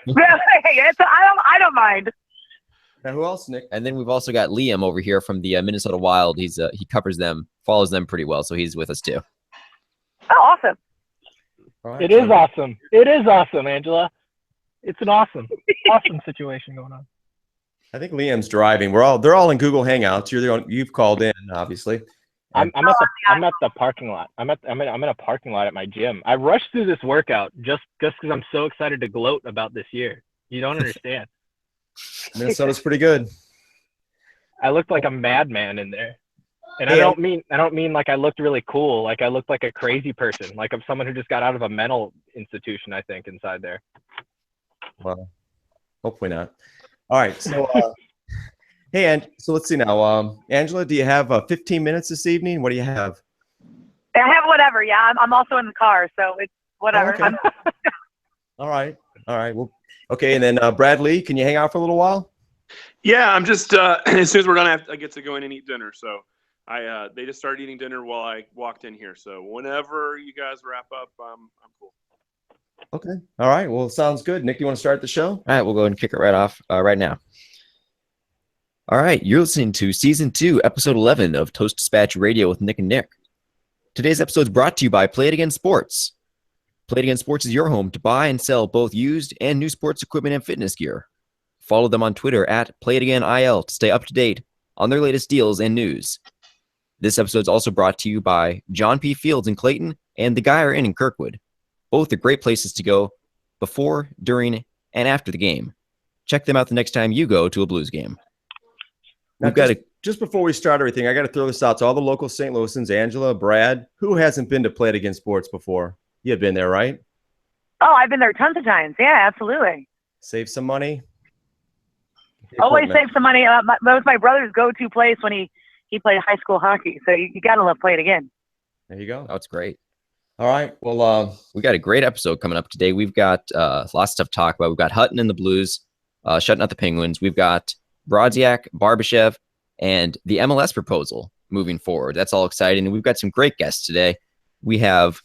I don't mind. Now, who else, Nick? And then we've also got Liam over here from the Minnesota Wild. He covers them, follows them pretty well, so he's with us too. Oh, awesome. Right, it is awesome. It is awesome, Angela. It's an awesome situation going on. I think Liam's driving. They're all in Google Hangouts. You've called in, obviously. I'm at the parking lot. I'm in a parking lot at my gym. I rushed through this workout just because I'm so excited to gloat about this year. You don't understand. Minnesota's pretty good. I looked like a madman in there. And I don't mean like I looked really cool. Like I looked like a crazy person. Like I'm someone who just got out of a mental institution, I think, inside there. Well, hopefully not. All right. So, hey, and so let's see now. Angela, do you have 15 minutes this evening? What do you have? I have whatever. Yeah, I'm also in the car, so it's whatever. Oh, okay. All right. Well, okay. And then Brad Lee, can you hang out for a little while? Yeah, I'm just as soon as we're done, I get to go in and eat dinner. So they just started eating dinner while I walked in here. So whenever you guys wrap up, I'm cool. Okay. All right. Well, sounds good. Nick, you want to start the show? All right, we'll go ahead and kick it right off right now. All right, you're listening to Season 2, Episode 11 of Toast Dispatch Radio with Nick and Nick. Today's episode is brought to you by Play It Again Sports. Play It Again Sports is your home to buy and sell both used and new sports equipment and fitness gear. Follow them on Twitter at PlayItAgainIL to stay up to date on their latest deals and news. This episode is also brought to you by John P. Fields in Clayton and the Geyer Inn in Kirkwood. Both are great places to go before, during, and after the game. Check them out the next time you go to a Blues game. Now, just before we start everything, I got to throw this out to all the local St. Louisans, Angela, Brad. Who hasn't been to Play It Again Sports before? You've been there, right? Oh, I've been there tons of times. Yeah, absolutely. Save some money? Always save some money. That was my brother's go-to place when he played high school hockey. So you got to love Play It Again. There you go. That's great. All right. Well, we got a great episode coming up today. We've got lots of stuff to talk about. We've got Hutton and the Blues shutting out the Penguins. We've got Brodziak, Barbashev, and the MLS proposal moving forward. That's all exciting. And we've got some great guests today. We have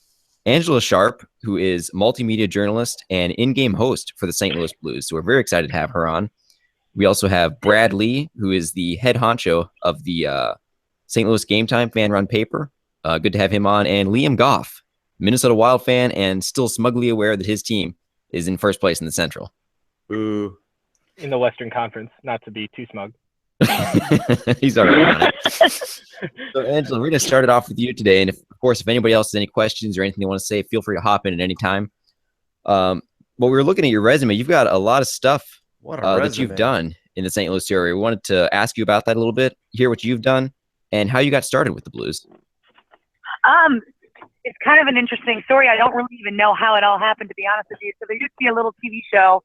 Angella Sharpe, who is multimedia journalist and in-game host for the St. Louis Blues. So we're very excited to have her on. We also have Brad Lee, who is the head honcho of the St. Louis GameTime fan-run paper. Good to have him on. And Liam Goff, Minnesota Wild fan and still smugly aware that his team is in first place in the Central. Ooh. In the Western Conference, not to be too smug. He's already on it. So, Angela, we're going to start it off with you today. And, of course, if anybody else has any questions or anything they want to say, feel free to hop in at any time. Well, we were looking at your resume. You've got a lot of stuff that you've done in the St. Louis area. We wanted to ask you about that a little bit, hear what you've done, and how you got started with the Blues. It's kind of an interesting story. I don't really even know how it all happened, to be honest with you. So there used to be a little TV show.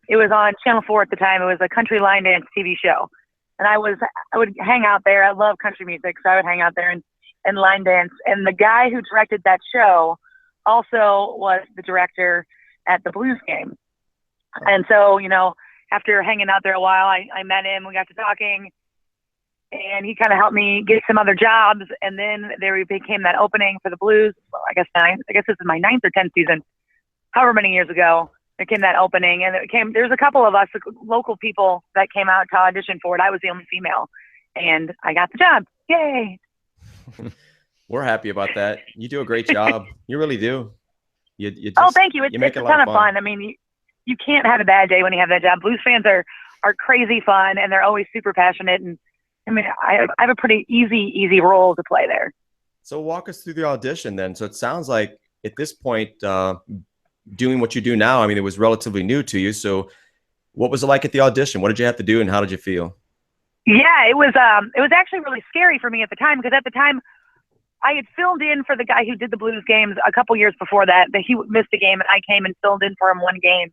It was on Channel 4 at the time. It was a country line dance TV show. And I would hang out there. I love country music, so I would hang out there and line dance. And the guy who directed that show also was the director at the Blues game. And so, after hanging out there a while, I met him. We got to talking. And he kind of helped me get some other jobs, and then there became that opening for the Blues. Well, I guess this is my 9th or 10th season, however many years ago. There came that opening, and there's a couple of us local people that came out to audition for it. I was the only female, and I got the job. Yay! We're happy about that. You do a great job. You really do. Thank you. It's a ton of fun. I mean, you can't have a bad day when you have that job. Blues fans are crazy fun, and they're always super passionate. And I mean, I have a pretty easy role to play there. So walk us through the audition then. So it sounds like at this point, doing what you do now, I mean, it was relatively new to you. So what was it like at the audition? What did you have to do and how did you feel? Yeah, it was actually really scary for me at the time, because at the time I had filled in for the guy who did the Blues games a couple years before that he missed a game, and I came and filled in for him one game.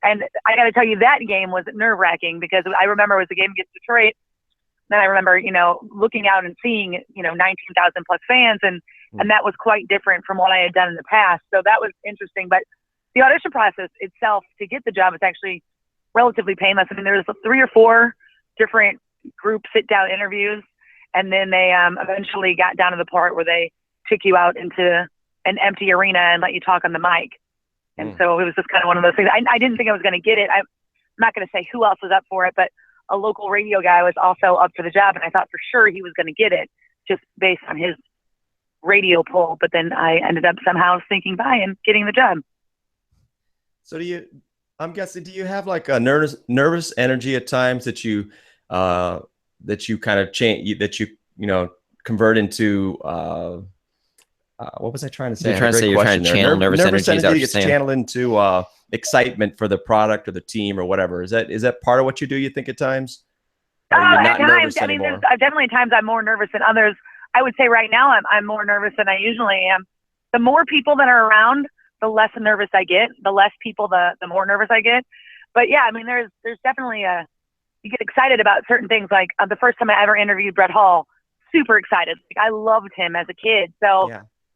And I got to tell you, that game was nerve-wracking, because I remember it was a game against Detroit. Then I remember, looking out and seeing, 19,000 plus fans, and that was quite different from what I had done in the past. So that was interesting. But the audition process itself to get the job is actually relatively painless. I mean, there's 3 or 4 different group sit-down interviews, and then they eventually got down to the part where they took you out into an empty arena and let you talk on the mic. And so it was just kind of one of those things. I didn't think I was going to get it. I'm not going to say who else was up for it, but a local radio guy was also up for the job, and I thought for sure he was going to get it just based on his radio pull. But then I ended up somehow sneaking by and getting the job. So I'm guessing, do you have like a nervous energy at times that you kind of change, that you convert into, what was I trying to say? You're trying to say you're trying to channel nervous energy. Energy gets channeled into excitement for the product or the team or whatever. Is that part of what you do, you think, at times? Or are you not nervous anymore? There's definitely times I'm more nervous than others. I would say right now I'm more nervous than I usually am. The more people that are around, the less nervous I get. The less people, the more nervous I get. But yeah, I mean, there's definitely you get excited about certain things. Like the first time I ever interviewed Brett Hall, super excited. Like, I loved him as a kid. So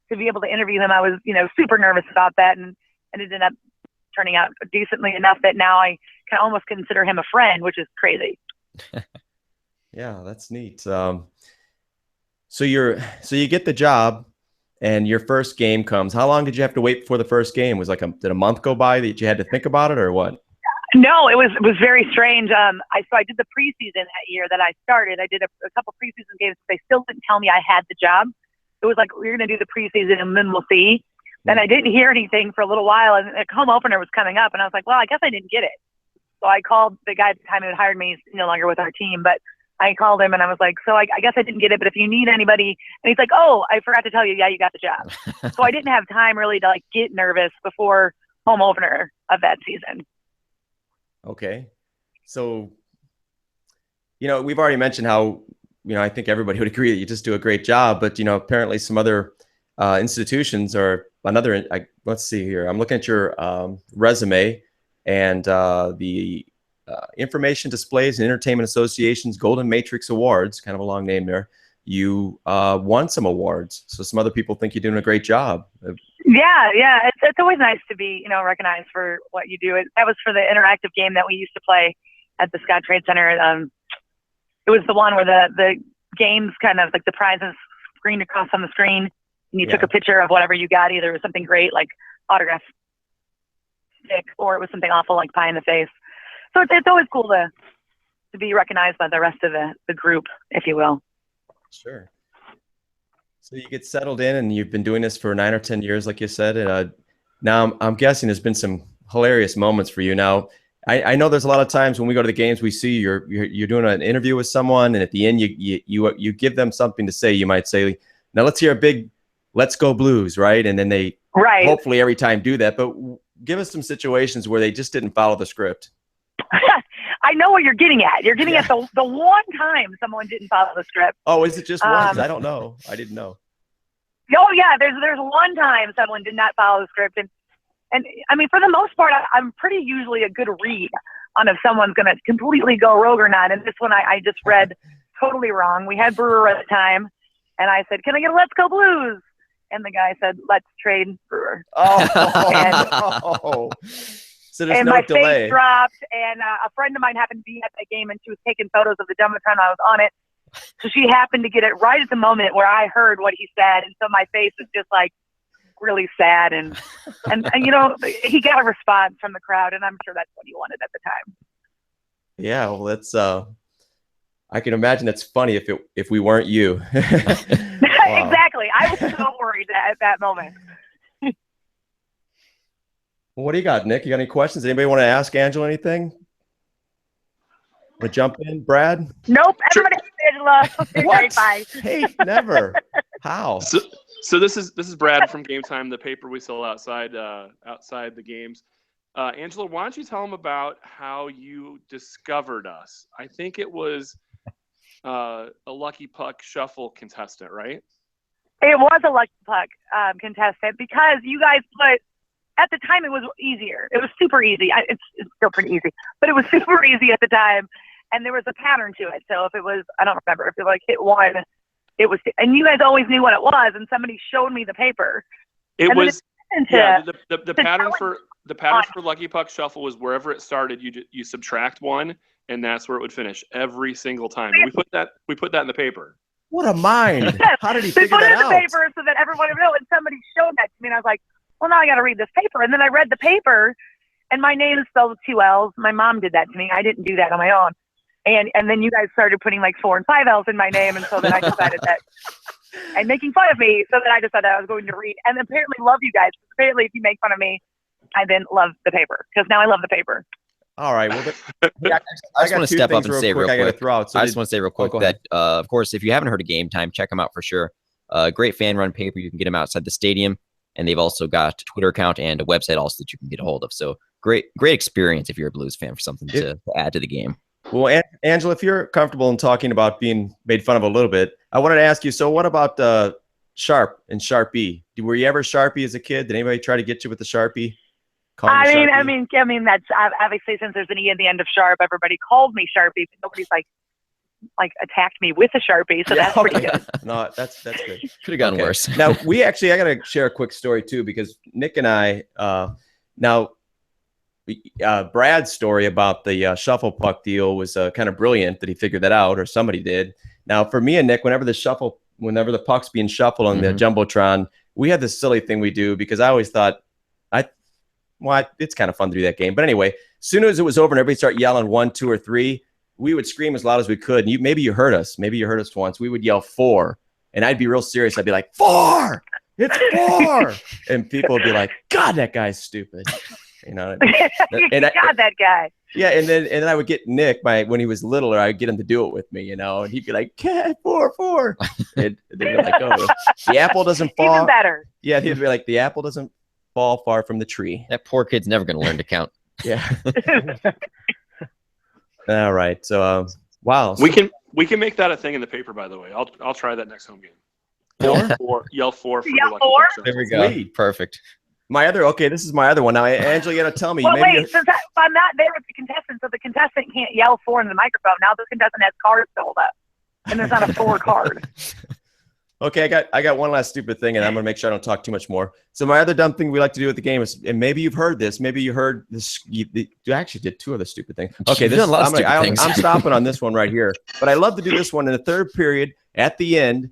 to be able to interview him, I was, super nervous about that. And it ended up turning out decently enough that now I can almost consider him a friend, which is crazy. Yeah, that's neat. So you get the job and your first game comes. How long did you have to wait before the first game? Was did a month go by that you had to think about it, or what? No, it was very strange. I did the preseason that year that I started. I did a couple preseason games. They still didn't tell me I had the job. It was like, we're going to do the preseason and then we'll see. Then I didn't hear anything for a little while, and a home opener was coming up, and I was like, well, I guess I didn't get it. So I called the guy at the time who had hired me. He's no longer with our team, but I called him and I was like, so I guess I didn't get it, but if you need anybody, and he's like, oh, I forgot to tell you, yeah, you got the job. So I didn't have time really to get nervous before home opener of that season. Okay. So, we've already mentioned how, I think everybody would agree that you just do a great job, but, apparently some other institutions or let's see here. I'm looking at your resume, and the Information Displays and Entertainment Association's Golden Matrix Awards, kind of a long name there. You won some awards, so some other people think you're doing a great job. Yeah. It's always nice to be, recognized for what you do. That was for the interactive game that we used to play at the Scott Trade Center. It was the one where the games kind of like the prizes screened across on the screen, and you took a picture of whatever you got. Either it was something great like autograph stick, or it was something awful like pie in the face. So it's always cool to be recognized by the rest of the group, if you will. Sure. So you get settled in, and you've been doing this for 9 or 10 years, like you said. And now I'm guessing there's been some hilarious moments for you. Now, I know there's a lot of times when we go to the games, we see you're doing an interview with someone, and at the end you give them something to say. You might say, "Now let's hear a big Let's Go Blues," right? And then they hopefully every time do that. But give us some situations where they just didn't follow the script. I know what you're getting at. You're getting at the one time someone didn't follow the script. Oh, is it just one? I don't know. I didn't know. Oh yeah, there's one time someone did not follow the script, and I mean, for the most part, I'm pretty usually a good read on if someone's going to completely go rogue or not. And this one I just read totally wrong. We had Brewer at the time, and I said, "Can I get a Let's Go Blues?" And the guy said, "Let's trade Brewer." Oh. So there's no delay. My face dropped, and a friend of mine happened to be at the game, and she was taking photos of the Jumbotron. I was on it. So she happened to get it right at the moment where I heard what he said. And so my face was just like really sad. And he got a response from the crowd, and I'm sure that's what he wanted at the time. Yeah, well, that's I can imagine that's funny if we weren't you. Exactly. I was so worried at that moment. Well, what do you got, Nick? You got any questions? Anybody want to ask Angela anything? Want to jump in, Brad? Nope. Everybody, Angela. What? Bye. Hey, never. How? So this is Brad from GameTime, the paper we sell outside the games. Angela, why don't you tell them about how you discovered us? I think it was a Lucky Puck Shuffle contestant, right? It was a Lucky Puck contestant because you guys put. At the time, it was easier. It was super easy. It's still pretty easy, but it was super easy at the time. And there was a pattern to it. So if it was, I don't remember, if it like hit one, it was, and you guys always knew what it was. And somebody showed me the paper. It was, the pattern for Lucky Puck Shuffle was wherever it started, you subtract one, and that's where it would finish every single time. And we put that in the paper. What a mind. How did he they figure put that it in out? the paper so that everyone would know. And somebody showed that to me, and I was like, well, now I got to read this paper. And then I read the paper, and my name is spelled with 2 L's. My mom did that to me. I didn't do that on my own. And then you guys started putting like 4 and 5 L's in my name, and so then I decided that, and making fun of me, so then I decided I was going to read, and apparently love you guys. Apparently, if you make fun of me, I then love the paper, because now I love the paper. All right. Well, I just want to step up and say real quick. I just want to say real quick that, of course, if you haven't heard of Game Time, check them out for sure. Great fan-run paper. You can get them outside the stadium, and they've also got a Twitter account and a website also that you can get a hold of. So great experience if you're a Blues fan for something to add to the game. Well, Angela, if you're comfortable in talking about being made fun of a little bit, I wanted to ask you, so what about Sharpe and Sharpie? Were you ever Sharpie as a kid? Did anybody try to get you with the Sharpie? I mean, that's obviously, since there's an E at the end of Sharpe, everybody called me Sharpie, but nobody's like attacked me with a Sharpie, so that's pretty good. No, that's good. Could have gone worse. Now, I got to share a quick story too, because Nick and I, Brad's story about the shuffle puck deal was kind of brilliant that he figured that out, or somebody did. Now, for me and Nick, whenever the puck's being shuffled on the Jumbotron, we had this silly thing we do, because I always thought, it's kind of fun to do that game. But anyway, as soon as it was over and everybody started yelling 1, 2, or 3, we would scream as loud as we could. And maybe you heard us. Maybe you heard us once. We would yell 4, and I'd be real serious. I'd be like, 4! It's 4! And people would be like, God, that guy's stupid. You know, that guy. Yeah, and then I would get Nick when he was littler. I'd get him to do it with me, you know, and he'd be like, 4. And they'd be like, oh, the apple doesn't fall. Even better. Yeah, he'd be like, the apple doesn't fall far from the tree. That poor kid's never going to learn to count. Yeah. All right. So, wow. We can make that a thing in the paper. By the way, I'll try that next home game. 4. Yell 4 for Yell the 4? There we go. Sweet. Perfect. This is my other one. Now, Angela, you got to tell me. Well, wait, since I'm not there with the contestant, so the contestant can't yell 4 in the microphone. Now the contestant has cards to hold up, and there's not a 4 card. Okay, I got one last stupid thing, and I'm going to make sure I don't talk too much more. So my other dumb thing we like to do at the game is, and maybe you've heard this, maybe you heard this, you actually did 2 other stupid things. Okay, I'm stopping on this one right here. But I love to do this one in the third period at the end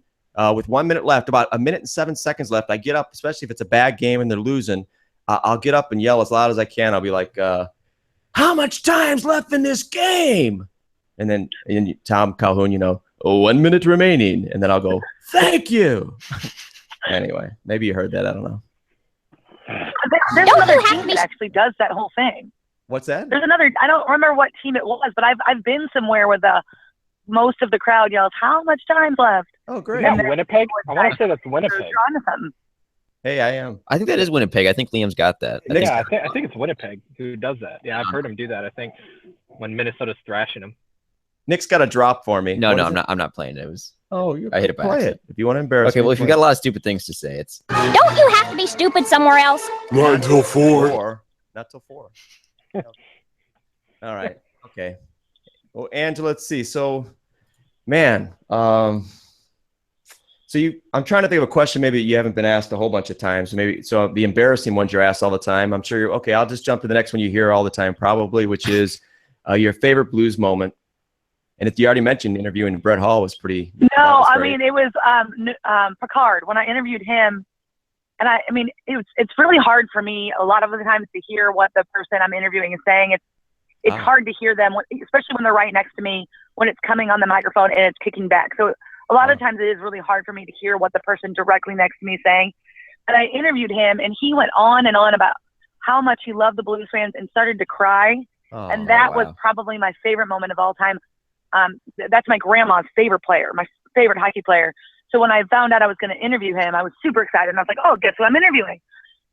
with 1 minute left, about 1 minute and 7 seconds left. I get up, especially if it's a bad game and they're losing, I'll get up and yell as loud as I can. I'll be like, how much time's left in this game? And then Tom Calhoun, 1 minute remaining. And then I'll go, thank you. Anyway, maybe you heard that. I don't know. There's another team that actually does that whole thing. What's that? There's another, I don't remember what team it was, but I've been somewhere where most of the crowd yells, how much time's left? Oh, great. Yeah, Winnipeg? I want to say that's Winnipeg. Hey, I am. I think that is Winnipeg. I think Liam's got that. I think it's Winnipeg who does that. Yeah, I've heard him do that, I think, when Minnesota's thrashing him. Nick's got a drop for me. No, I'm not playing. It was. Oh, I hit it by accident. If you want to embarrass me. Okay, well, if you got a lot of stupid things to say, it's. Don't you have to be stupid somewhere else? Not until 4. Not till 4. All right. Okay. Well, Angela, let's see. So, man, I'm trying to think of a question maybe you haven't been asked a whole bunch of times. So the embarrassing ones you're asked all the time. I'm sure okay. I'll just jump to the next one you hear all the time, probably, which is your favorite Blues moment. And if you already mentioned interviewing Brett Hall was pretty. No, I mean, it was Picard. When I interviewed him, and it's really hard for me a lot of the times to hear what the person I'm interviewing is saying. It's hard to hear them, especially when they're right next to me, when it's coming on the microphone and it's kicking back. So a lot of times it is really hard for me to hear what the person directly next to me is saying. And I interviewed him, and he went on and on about how much he loved the Blues fans and started to cry. And that was probably my favorite moment of all time. That's my grandma's favorite player, my favorite hockey player. So when I found out I was going to interview him, I was super excited. And I was like, oh, guess who I'm interviewing?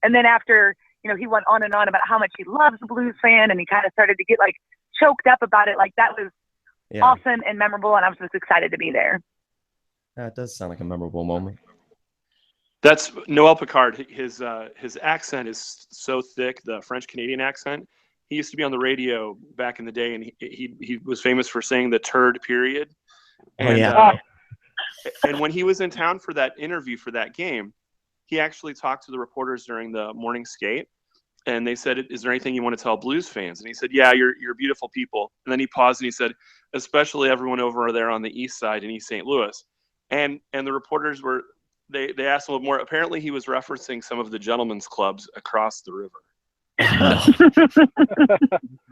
And then after, he went on and on about how much he loves the Blues fan, and he kind of started to get like choked up about it. Like that was awesome and memorable, and I was just excited to be there. That does sound like a memorable moment. That's Noel Picard. His accent is so thick, the French Canadian accent. He used to be on the radio back in the day, and he was famous for saying the turd period. And, and when he was in town for that interview for that game, he actually talked to the reporters during the morning skate, and they said, "Is there anything you want to tell Blues fans?" And he said, "Yeah, you're beautiful people." And then he paused and he said, "Especially everyone over there on the east side in East St. Louis." And the reporters they asked him more. Apparently, he was referencing some of the gentlemen's clubs across the river.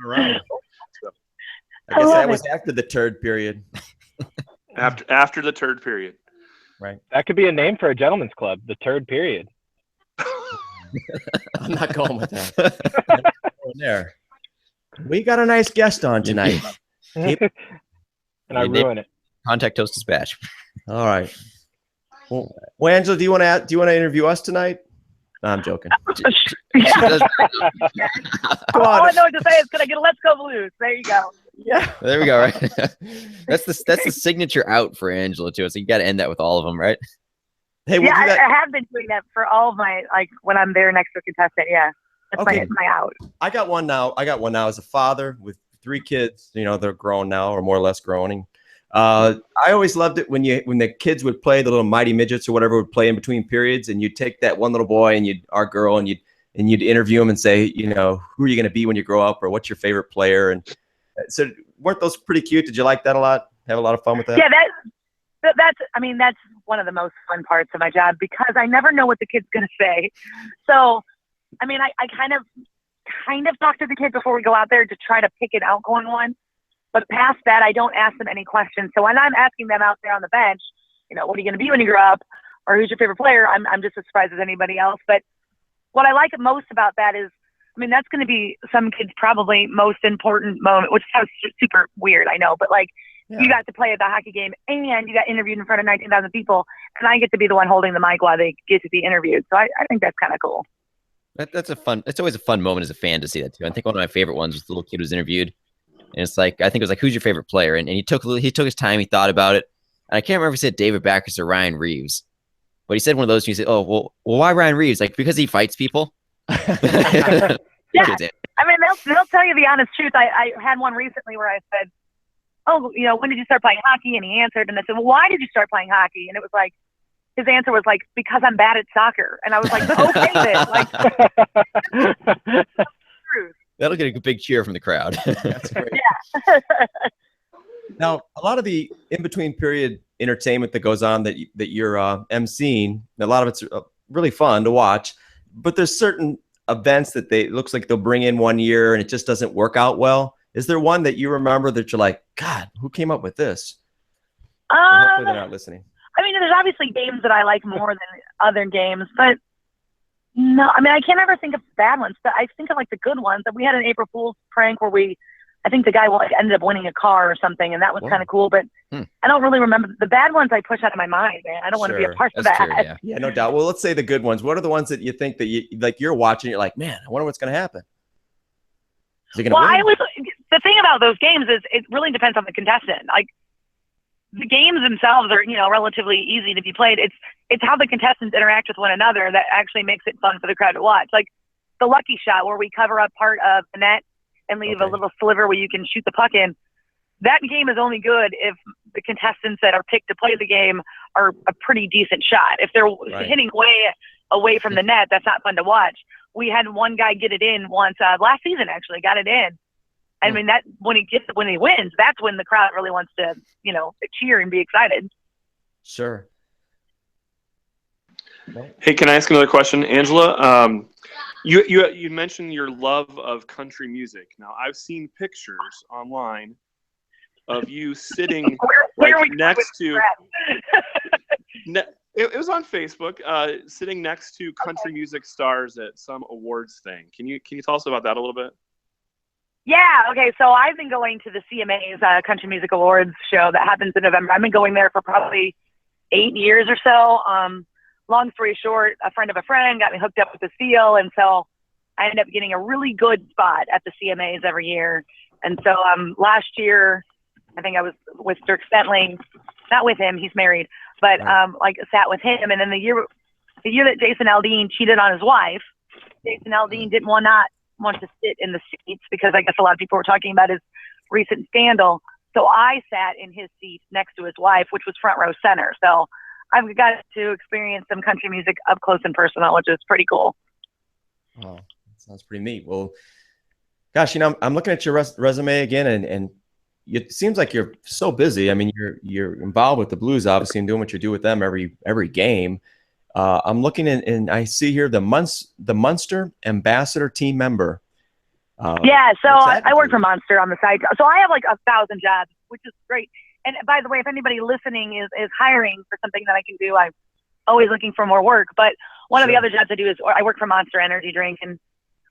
Right. I guess that was after the turd period. After the turd period. Right. That could be a name for a gentleman's club, the turd period. I'm not going with that. I'm not going there. We got a nice guest on tonight. And I ruin it. Contact Toast Dispatch. All right. Well, Angela, do you want to interview us tonight? No, I'm joking. All I know to say is, can I get a Let's Go Blues? There you go. Yeah. There we go. Right. That's the signature out for Angela too. So you got to end that with all of them, right? Hey, we'll yeah, do that. I have been doing that for all of my, like, when I'm there next to a contestant. Yeah, that's Okay. my out. I got one now as a father with 3 kids. You know, they're grown now, or more or less growing. I always loved it when the kids would play, the little mighty midgets or whatever would play in between periods, and you'd take that one little boy and our girl and you'd interview him and say, you know, who are you going to be when you grow up, or what's your favorite player? And so weren't those pretty cute? Did you like that a lot? Have a lot of fun with that? Yeah, that's one of the most fun parts of my job, because I never know what the kid's going to say. So, I mean, I kind of talk to the kid before we go out there to try to pick it out going on. But past that, I don't ask them any questions. So when I'm asking them out there on the bench, you know, what are you going to be when you grow up, or who's your favorite player, I'm just as surprised as anybody else. But what I like most about that is, I mean, that's going to be some kids' probably most important moment, which sounds super weird, I know, but like, you got to play at the hockey game and you got interviewed in front of 19,000 people, and I get to be the one holding the mic while they get to be interviewed. So I think that's kind of cool. It's always a fun moment as a fan to see that too. I think one of my favorite ones was the little kid was interviewed. And it's like, I think it was like, who's your favorite player? And he took his time. He thought about it. And I can't remember if he said David Backes or Ryan Reeves. But he said one of those. And he said, oh, well, why Ryan Reeves? Like, because he fights people? Yeah. I mean, they'll tell you the honest truth. I had one recently where I said, oh, you know, when did you start playing hockey? And he answered. And I said, well, why did you start playing hockey? And it was like, his answer was like, because I'm bad at soccer. And I was like, okay, then. Like, truth. That'll get a big cheer from the crowd. That's great. Yeah. Now, a lot of the in-between period entertainment that goes on that you're emceeing, a lot of it's really fun to watch, but there's certain events that it looks like they'll bring in one year and it just doesn't work out well. Is there one that you remember that you're like, God, who came up with this? Hopefully they're not listening. I mean, there's obviously games that I like more than other games, but no, I mean, I can't ever think of bad ones, but I think of like the good ones. We had an April Fool's prank where I think the guy ended up winning a car or something, and that was kind of cool, but I don't really remember. The bad ones I push out of my mind, man. I don't want to be a part of that. True, yeah, no doubt. Well, let's say the good ones. What are the ones that you think that you're watching, you're like, man, I wonder what's going to happen? Is he going to win? The thing about those games is it really depends on the contestant. Like, the games themselves are, you know, relatively easy to be played. It's how the contestants interact with one another that actually makes it fun for the crowd to watch. Like the lucky shot where we cover up part of the net and leave a little sliver where you can shoot the puck in. That game is only good if the contestants that are picked to play the game are a pretty decent shot. If they're hitting way away from the net, that's not fun to watch. We had one guy get it in once last season, actually got it in. I mean, that when he wins, that's when the crowd really wants to, you know, cheer and be excited. Sure. Hey, can I ask another question, Angela? You mentioned your love of country music. Now, I've seen pictures online of you sitting next to. It was on Facebook. Sitting next to country music stars at some awards thing. Can you tell us about that a little bit? Yeah. Okay. So I've been going to the CMA's Country Music Awards show that happens in November. I've been going there for probably 8 years or so. Long story short, a friend of a friend got me hooked up with this deal, and so I ended up getting a really good spot at the CMAs every year. And so last year, I think I was with Dirk Bentley, not with him, he's married, but sat with him. And then the year that Jason Aldean cheated on his wife, Jason Aldean didn't want to sit in the seats because I guess a lot of people were talking about his recent scandal. So I sat in his seat next to his wife, which was front row center. So I've got to experience some country music up close and personal, which is pretty cool. Oh, that sounds pretty neat. Well, gosh, I'm looking at your resume again, and it seems like you're so busy. I mean, you're involved with the Blues, obviously, and doing what you do with them every game. I'm looking and I see here the Munster ambassador team member. Yeah, so what's that I work do? for Monster on the side. So I have like 1,000 jobs, which is great. And by the way, if anybody listening is hiring for something that I can do, I'm always looking for more work. But one of the other jobs I do is I work for Monster Energy Drink, and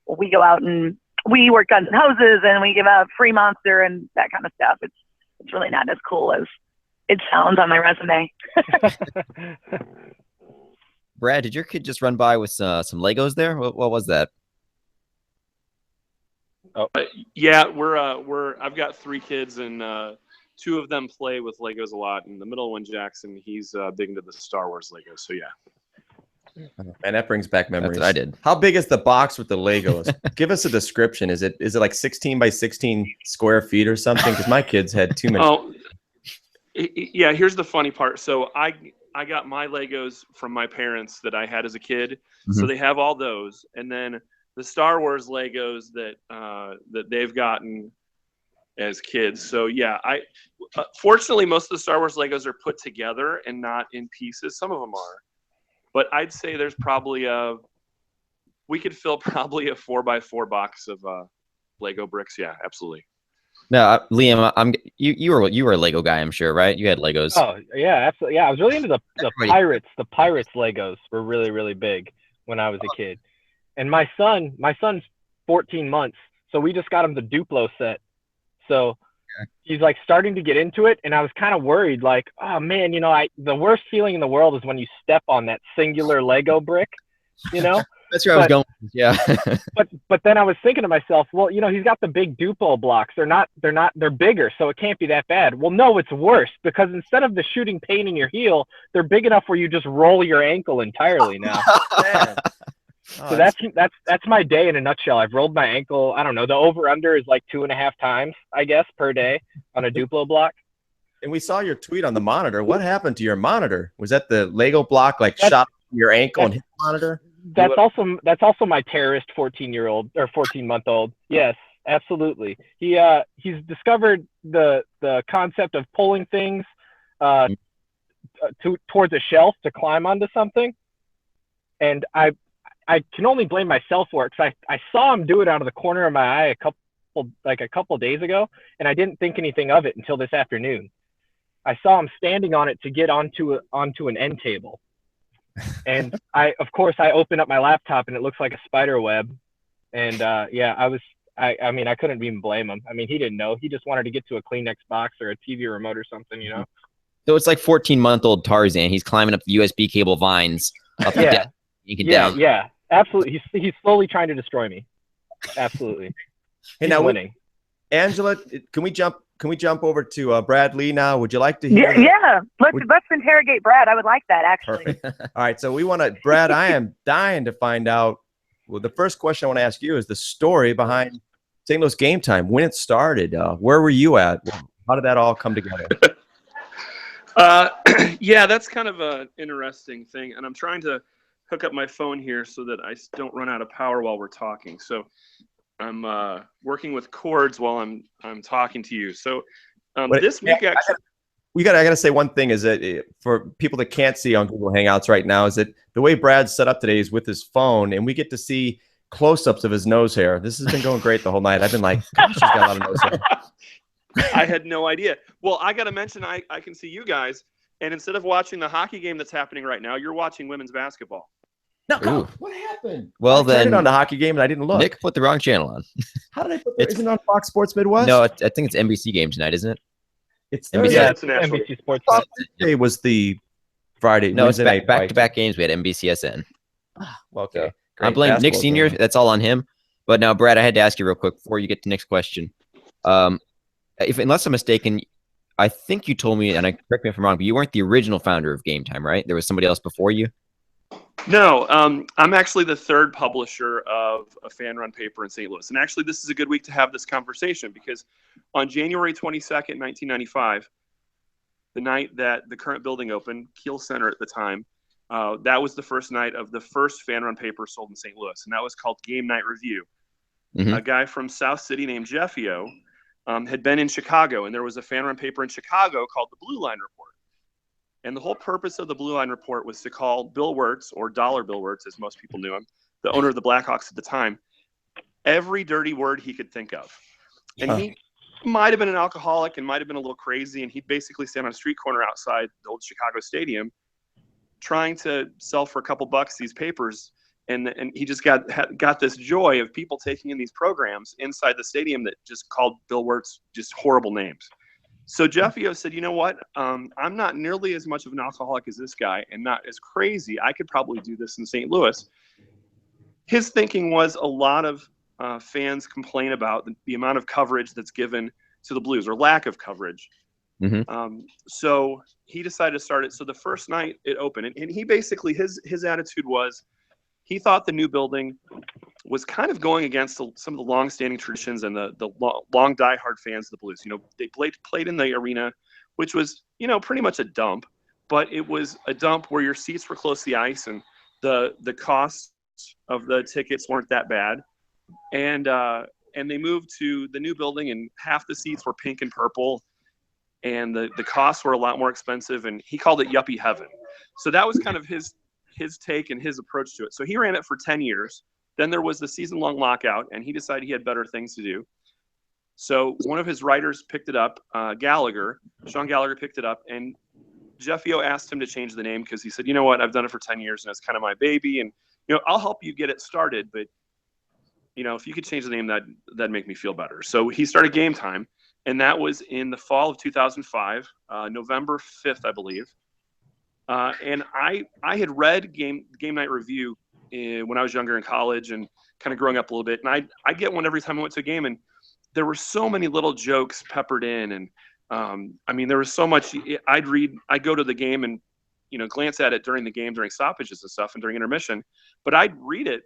we go out and we work Guns and Hoses, and we give out free Monster and that kind of stuff. It's really not as cool as it sounds on my resume. Brad, did your kid just run by with some Legos there? What was that? Yeah, I've got 3 kids, and 2 of them play with Legos a lot. And the middle one, Jackson, he's big into the Star Wars Legos. So yeah. And that brings back memories. That's what I did. How big is the box with the Legos? Give us a description. Is it like 16 by 16 square feet or something? Because my kids had too many. Oh, yeah. Here's the funny part. So I got my Legos from my parents that I had as a kid. So they have all those, and then the Star Wars Legos that they've gotten as kids. So yeah, fortunately most of the Star Wars Legos are put together and not in pieces. Some of them are, but I'd say there's probably we could fill probably a 4x4 box of Lego bricks. Yeah, absolutely. No, Liam, you were a Lego guy, I'm sure, right? You had Legos. Oh yeah, absolutely. Yeah, I was really into the Pirates. The Pirates Legos were really, really big when I was a kid. And my son's 14 months, so we just got him the Duplo set. So he's like starting to get into it, and I was kind of worried, like, oh man, the worst feeling in the world is when you step on that singular Lego brick, That's where I was going. Yeah. but then I was thinking to myself, well, he's got the big Duplo blocks. They're bigger, so it can't be that bad. Well, no, it's worse, because instead of the shooting pain in your heel, they're big enough where you just roll your ankle entirely now. So that's my day in a nutshell. I've rolled my ankle. I don't know. The over-under is like 2.5 times, I guess, per day on a Duplo block. And we saw your tweet on the monitor. What happened to your monitor? Was that the Lego block shot your ankle and hit the monitor? That's also my terrorist 14-year-old or 14-month-old. Yes, absolutely. He's discovered the concept of pulling things towards a shelf to climb onto something, and I can only blame myself for it, because I saw him do it out of the corner of my eye a couple days ago, and I didn't think anything of it until this afternoon. I saw him standing on it to get onto an end table. And I opened up my laptop, and it looks like a spider web. And I mean, I couldn't even blame him. I mean, he didn't know. He just wanted to get to a Kleenex box or a TV remote or something, So it's like 14-month-old Tarzan. He's climbing up the USB cable vines up the deck. Yeah, absolutely. He's slowly trying to destroy me. Absolutely. Hey, now winning. Angela, can we jump over to Brad Lee now? Would you like to hear? Yeah. Let's interrogate Brad. I would like that, actually. Perfect. All right. So we want to, Brad, I am dying to find out. Well, the first question I want to ask you is the story behind St. Louis Game Time, when it started. Where were you at? How did that all come together? Yeah, that's kind of an interesting thing. And I'm trying to hook up my phone here so that I don't run out of power while we're talking. So I'm working with cords while I'm talking to you. So this week, actually, I gotta say one thing is that for people that can't see on Google Hangouts right now, is that the way Brad's set up today is with his phone, and we get to see close-ups of his nose hair. This has been going great the whole night. I've been like, gosh, he's got a lot of nose hair. I had no idea. Well, I got to mention, I can see you guys, and instead of watching the hockey game that's happening right now, you're watching women's basketball. No, what happened? Well, I turned it on the hockey game and I didn't look. Nick put the wrong channel on. How did I put that? Isn't it on Fox Sports Midwest? No, I think it's NBC game tonight, isn't it? It's NBC. Yeah, it's NBC Sports. It was the Friday. No, it's back-to-back games. We had NBCSN. Well, okay. I blame Nick Sr. That's all on him. But now, Brad, I had to ask you real quick before you get to Nick's question. Unless I'm mistaken, I think you told me, and correct me if I'm wrong, but you weren't the original founder of Game Time, right? There was somebody else before you? No, I'm actually the third publisher of a fan-run paper in St. Louis. And actually, this is a good week to have this conversation, because on January 22nd, 1995, the night that the current building opened, Kiel Center at the time, that was the first night of the first fan-run paper sold in St. Louis, and that was called Game Night Review. Mm-hmm. A guy from South City named Jeffio had been in Chicago, and there was a fan-run paper in Chicago called the Blue Line Report. And the whole purpose of the Blue Line Report was to call Bill Wirtz, or Dollar Bill Wirtz, as most people knew him, the owner of the Blackhawks at the time, every dirty word he could think of. And he might have been an alcoholic and might have been a little crazy, and he'd basically stand on a street corner outside the old Chicago Stadium trying to sell for a couple bucks these papers. And he just got this joy of people taking in these programs inside the stadium that just called Bill Wirtz just horrible names. So Jeffio said, you know what? I'm not nearly as much of an alcoholic as this guy and not as crazy. I could probably do this in St. Louis. His thinking was a lot of fans complain about the amount of coverage that's given to the Blues, or lack of coverage. Mm-hmm. So he decided to start it. So the first night it opened, and he basically, his attitude was, he thought the new building was kind of going against some of the long-standing traditions and the long diehard fans of the Blues. You know, they played in the arena, which was, you know, pretty much a dump, but it was a dump where your seats were close to the ice, and the costs of the tickets weren't that bad. And they moved to the new building, and half the seats were pink and purple, and the costs were a lot more expensive, and he called it yuppie heaven. So that was kind of his take and his approach to it. So he ran it for 10 years. Then there was the season-long lockout, and he decided he had better things to do. So one of his writers picked it up, Sean Gallagher picked it up, and Jeffio asked him to change the name because he said, you know what, I've done it for 10 years, and it's kind of my baby, and, you know, I'll help you get it started, but, you know, if you could change the name, that'd make me feel better. So he started Game Time, and that was in the fall of 2005, November 5th, I believe. And I had read Game Night Review when I was younger in college and kind of growing up a little bit. And I'd get one every time I went to a game, and there were so many little jokes peppered in. And I mean, there was so much. I'd go to the game and, you know, glance at it during the game, during stoppages and stuff, and during intermission. But I'd read it,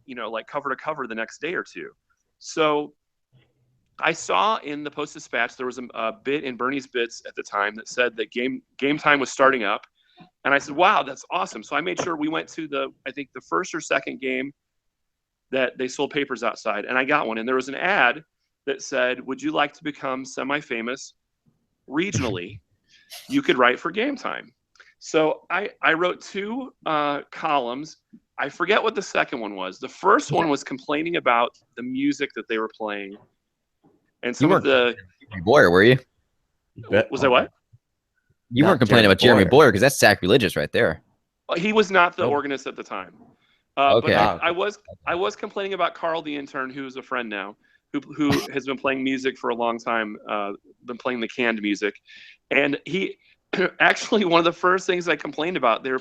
you know, like cover to cover the next day or two. So I saw in the Post-Dispatch there was a bit in Bernie's Bits at the time that said that game time was starting up. And I said, wow, that's awesome. So I made sure we went to I think the first or second game that they sold papers outside, and I got one. And there was an ad that said, would you like to become semi-famous regionally? You could write for Game Time. So I wrote 2 columns. I forget what the second one was. The first one was complaining about the music that they were playing. And some of the... Boyer, were you? Was I what? You weren't complaining about Jeremy Boyer, because that's sacrilegious right there. He was not the organist at the time. Okay. But I was complaining about Carl, the intern, who is a friend now, who has been playing music for a long time, been playing the canned music. And he actually, one of the first things I complained about there,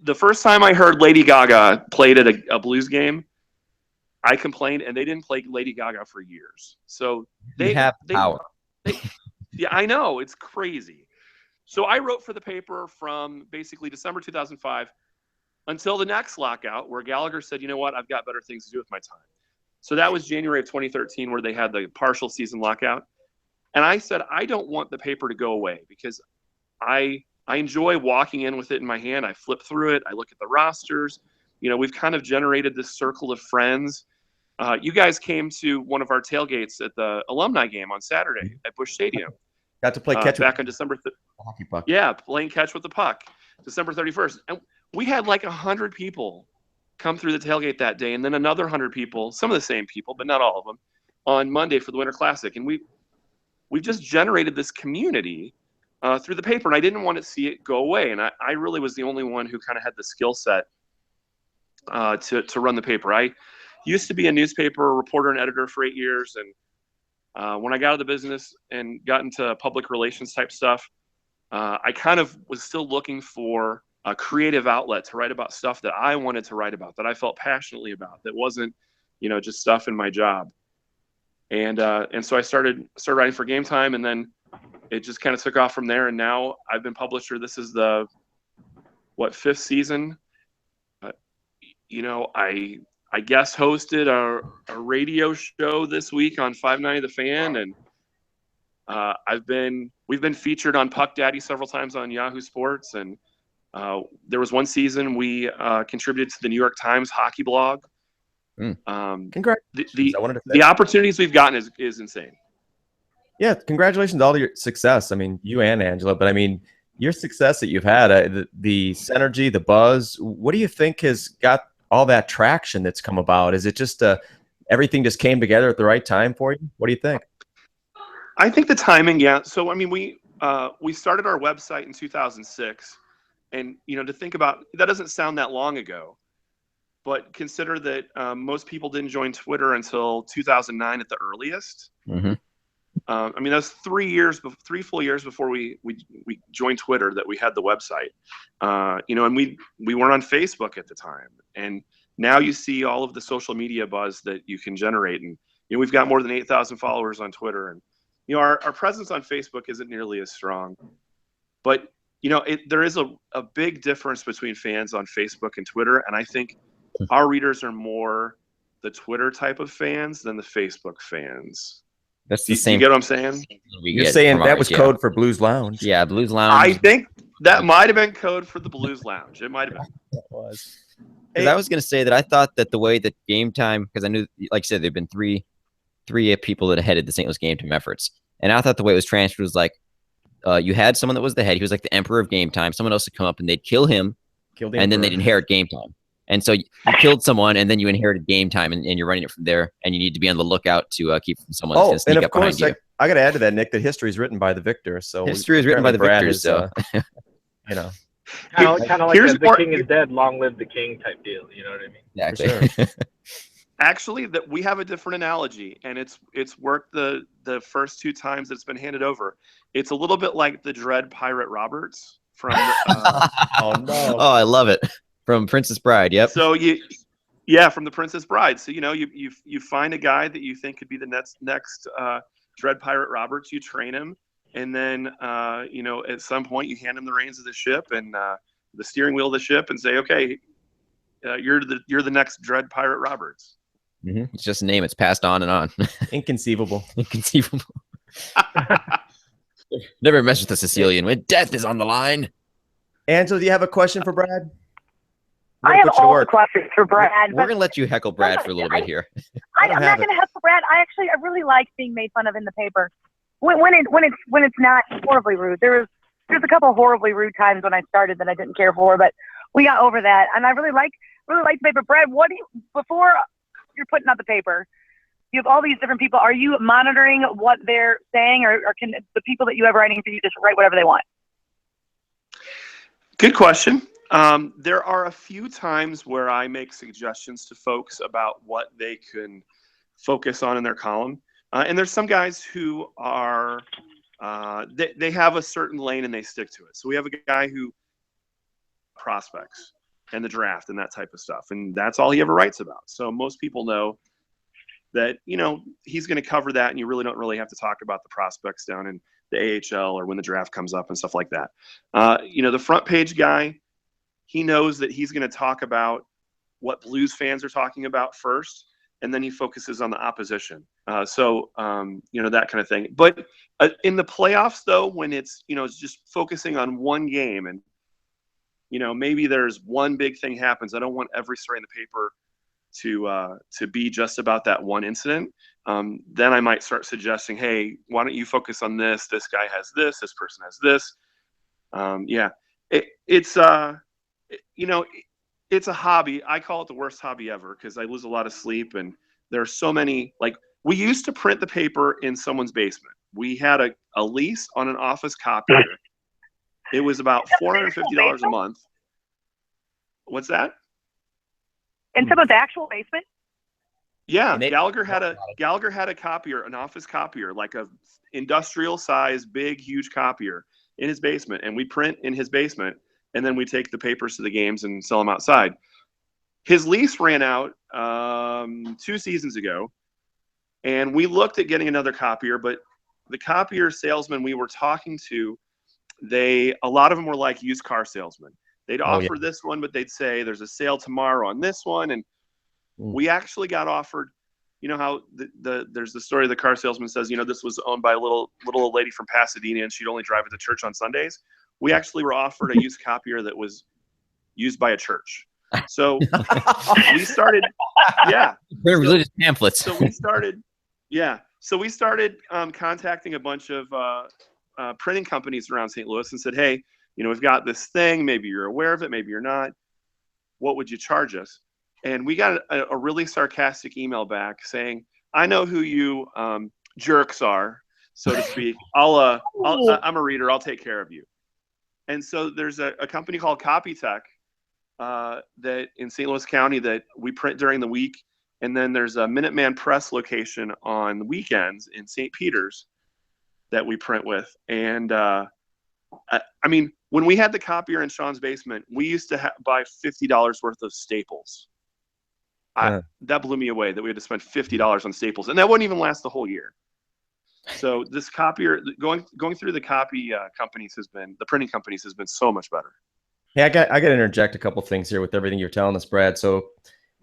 the first time I heard Lady Gaga played at a Blues game, I complained, and they didn't play Lady Gaga for years. So they have power. Yeah, I know. It's crazy. So I wrote for the paper from basically December 2005 until the next lockout, where Gallagher said, you know what, I've got better things to do with my time. So that was January of 2013, where they had the partial season lockout. And I said, I don't want the paper to go away, because I enjoy walking in with it in my hand. I flip through it. I look at the rosters. You know, we've kind of generated this circle of friends. You guys came to one of our tailgates at the alumni game on Saturday at Busch Stadium. Got to play catch back on December. Hockey puck. Yeah, playing catch with the puck, December 31st, and we had like 100 people come through the tailgate that day, and then another 100 people, some of the same people, but not all of them, on Monday for the Winter Classic. And we've just generated this community through the paper, and I didn't want to see it go away. And I really was the only one who kind of had the skill set to run the paper. I used to be a newspaper reporter and editor for 8 years, and when I got out of the business and got into public relations type stuff, I kind of was still looking for a creative outlet to write about stuff that I wanted to write about, that I felt passionately about, that wasn't, you know, just stuff in my job. And so I started writing for Game Time, and then it just kind of took off from there. And now I've been publisher. This is the 5th season. You know, I guest hosted a radio show this week on 590 The Fan, and we've been featured on Puck Daddy several times on Yahoo Sports, and there was one season we contributed to the New York Times hockey blog. Congrats! The opportunities we've gotten is insane. Yeah, congratulations on all your success. I mean, you and Angela, but I mean, your success that you've had, the synergy, the buzz. What do you think has got all that traction that's come about? Is it just everything just came together at the right time for you? What do you think? I think the timing, yeah. So I mean, we started our website in 2006, and to think about that doesn't sound that long ago, but consider that most people didn't join Twitter until 2009 at the earliest. Mm-hmm. I mean, that's 3 full years before we joined Twitter that we had the website. And we weren't on Facebook at the time, and now you see all of the social media buzz that you can generate, and we've got more than 8,000 followers on Twitter, and our presence on Facebook isn't nearly as strong, but there is a big difference between fans on Facebook and Twitter, and I think our readers are more the Twitter type of fans than the Facebook fans. That's the same. You get what I'm saying? You're saying that was code for Blues Lounge. Yeah, Blues Lounge. I think that might have been code for the Blues Lounge. It might have been. That was. Because I was going to say that I thought that the way that Game Time, because I knew, like you said, there've been three people that headed the St. Louis Game Time efforts, and I thought the way it was transferred was like you had someone that was the head. He was like the emperor of Game Time. Someone else would come up and they'd kill him, and then they'd inherit Game Time. And so you killed someone, and then you inherited Game Time, and you're running it from there. And you need to be on the lookout to keep someone to sneak up behind you. I got to add to that, Nick, that history is written by the victor. So history is written by the victors. So kind of like the king is dead, long live the king type deal. You know what I mean? Exactly. Sure. Actually, that we have a different analogy, and it's worked the first 2 times it's been handed over. It's a little bit like the Dread Pirate Roberts from. Oh no! Oh, I love it. From Princess Bride, yep. So from the Princess Bride. So you find a guy that you think could be the next Dread Pirate Roberts. You train him, and then at some point you hand him the reins of the ship and the steering wheel of the ship, and say, okay, you're the next Dread Pirate Roberts. Mm-hmm. It's just a name. It's passed on and on. Inconceivable. Inconceivable. Never mess with a Sicilian when death is on the line. Angela, do you have a question for Brad? I have all the questions for Brad. We're going to let you heckle Brad for a little bit here. I'm not going to heckle Brad. I really like being made fun of in the paper. When it's not horribly rude. There's a couple of horribly rude times when I started that I didn't care for, but we got over that. And I really like the paper. Brad, before you're putting out the paper, you have all these different people. Are you monitoring what they're saying, or can the people that you have writing for you just write whatever they want? Good question. There are a few times where I make suggestions to folks about what they can focus on in their column. And there's some guys who are, they have a certain lane and they stick to it. So we have a guy who prospects and the draft and that type of stuff. And that's all he ever writes about. So most people know that, he's going to cover that, and you really don't have to talk about the prospects down in the AHL or when the draft comes up and stuff like that. The front page guy, he knows that he's going to talk about what Blues fans are talking about first, and then he focuses on the opposition. That kind of thing. But in the playoffs, though, when it's just focusing on one game, and maybe there's one big thing happens, I don't want every story in the paper to be just about that one incident. Then I might start suggesting, hey, why don't you focus on this? This guy has this. This person has this. It's a hobby. I call it the worst hobby ever because I lose a lot of sleep, and there are so many. Like, we used to print the paper in someone's basement. We had a lease on an office copier. It was about $450 a month. What's that? In someone's actual basement? Yeah, Gallagher had a copier, an office copier, like a industrial size, big, huge copier in his basement, and we print in his basement, and then we take the papers to the games and sell them outside. His lease ran out 2 seasons ago, and we looked at getting another copier, but the copier salesmen we were talking to, a lot of them were like used car salesmen. They'd offer this one, but they'd say there's a sale tomorrow on this one, and we actually got offered. You know how there's the story the car salesman says, this was owned by a little old lady from Pasadena, and she'd only drive it to church on Sundays. We actually were offered a used copier that was used by a church. So we started, religious pamphlets. So we started, So we started contacting a bunch of printing companies around St. Louis and said, hey, we've got this thing. Maybe you're aware of it. Maybe you're not. What would you charge us? And we got a really sarcastic email back saying, I know who you jerks are, so to speak. I'm a reader. I'll take care of you. And so there's a company called Copytech that in St. Louis County that we print during the week. And then there's a Minuteman Press location on the weekends in St. Peters that we print with. And I mean, when we had the copier in Sean's basement, we used to buy $50 worth of staples. That blew me away that we had to spend $50 on staples, and that wouldn't even last the whole year. So this copier, going through the copy companies the printing companies has been so much better. Hey, I got to interject a couple things here with everything you're telling us, Brad. So